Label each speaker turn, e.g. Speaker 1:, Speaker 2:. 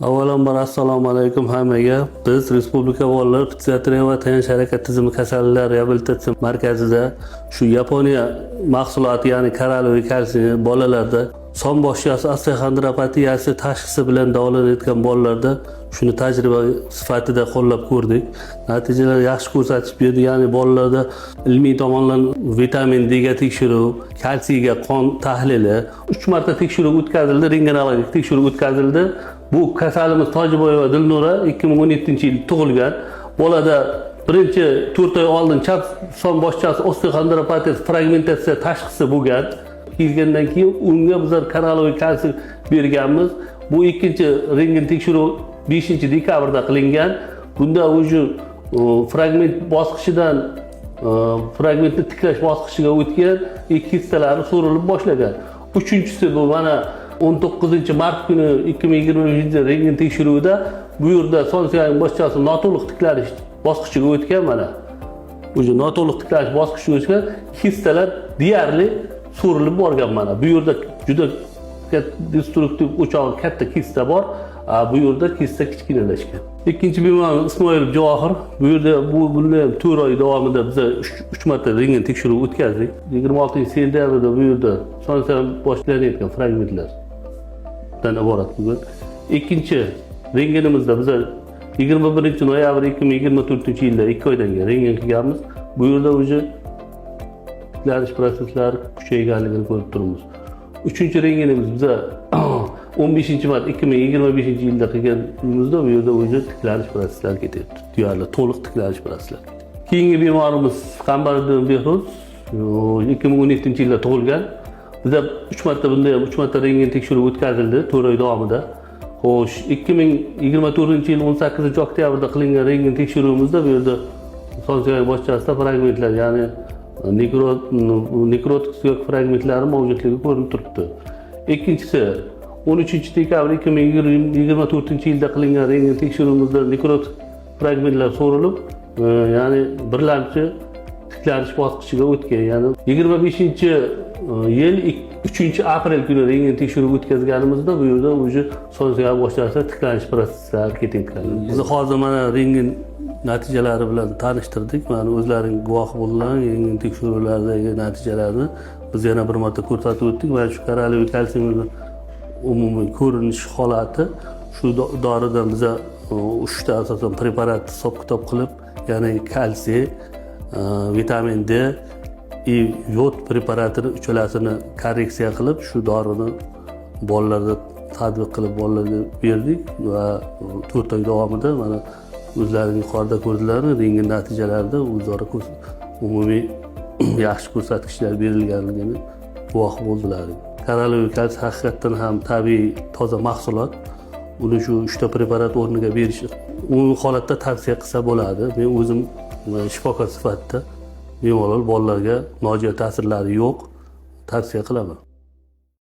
Speaker 1: Avvalambor assalomu alaykum hammaga. Biz Respublika bolalar psixiatriya va tayanch harakat tizimi kasalliklar reabilitatsiya markazida shu Yaponiya mahsuloti, ya'ni koralloviy kalsiy bolalarda son boshqasi osteoxondropatiyasi tashxisi bilan davolanayotgan bolalarda shuni tajriba sifatida qo'llab ko'rdik. Natijalar yaxshi ko'rsatib berdi. Ya'ni bolalarda ilmiy tomondan vitamin D ga tekshiruv, kalsiyga qon tahlili 3 marta tekshiruv o'tkazildi, rentgenologik tekshiruv o'tkazildi. Bu kasalimiz Tojiboyeva Dilnura 2017-yil tug'ilgan. Bolada birinchi 4 oy oldin chap son boshqasi osteoxondropatiyasi fragmentatsiya tashxisi bo'lgan. Kelgandan keyin unga bizlar koralloviy kalsiy berganmiz. Bu ikkinchi rentgen tekshiruv 5-dekabrda qilingan. Bunda o'sha fragment bosqichidan fragmentni tiklash bosqichiga o'tgan, kistalari so'rilib boshlagan. Uchinchisi bu mana 19-mart kuni 2020-yil rentgen tekshiruvida bu yerda son suyak boshqasi noto'liq tiklanish bosqichiga o'tgan. Mana o'sha noto'liq tiklanish bosqichiga o'tgan kistalar deyarli so'rilib borgan. Mana bu yerda juda destruktiv o'chog'i katta kista bor, bu yerda kista kichkinalashgan. Ikkinchi bemorimiz Ismoilov Javohir. Bu yerda bunday 4 oy davomida biz 3 marta rentgen tekshiruv o'tkazdik. 26-sentyabrda bu yerda son suyak boshlanayotgan fragmentlar iborat bugun. Ikkinchi rentgenimizda biz 21-noyabr 2024-yilda 2 oydan keyin rentgen qilganmiz. Bu yerda o'zi tiklanish prosesslari kuchayganligini ko'rib turibmiz. Uchinchi rentgenimiz biz 15-mart 2025-yilda qilganimizda bu yerda o'zi tiklanish prosesslari ketyapti. Deyarli to'liq tiklanish proseslari. Keyingi bemorimiz Qambariddin Behruz 2017-yilda tug'ilgan. Bizda 3 marta bunday 3 marta rentgen tekshiruv o'tkazildi 4 oy davomida. Xo'sh, 2024-yil 18-oktyabrda qilingan rentgen tekshiruvimizda bu yerda son suyak boshqasida fragmentlar, ya'ni nekrotik suyak fragmentlari mavjudligi ko'rinib turibdi. Ikkinchisi 13-dekabr 2024-yilda qilingan rentgen tekshiruvimizda nekrotik fragmentlar so'rilib, ya'ni birlamchi tiklanish bosqichiga o'tgan. Ya'ni 25-yil 3-aprel kuni rentgen tekshiruv o'tkazganimizda bu yerda o'zi son suyak boshqasida tiklanish prosesslari ketayotgan. Biz hozir mana rentgen natijalari bilan tanishtirdik. Mana o'zlaring guvoh bo'ldilar rentgen tekshiruvlaridagi natijalarni biz yana bir marta ko'rsatib o'tdik. Mana shu koralloviy kalsiyning umumiy ko'rinish holati, shu doridan biz 3 ta asosan preparat hisob-kitob qilib, ya'ni kalsiy, vitamin D, yod preparatini uchalasini korreksiya qilib, shu dorini bolalarda tadbiq qilib bolalarga berdik va 4 oy davomida mana o'zlaring yuqorida ko'rdilar, rentgen natijalarida o'zaro umumiy yaxshi ko'rsatkichlar berilganligini guvoh bo'ldilar. Koralloviy kalsiy haqiqatdan ham tabiiy toza mahsulot. Uni shu 3 ta preparat o'rniga berish u holatda tavsiya qilsa bo'ladi. Men o'zim shifokor sifatida bemalol bolalarga nojo'ya ta'sirlari yo'q tavsiya qilaman.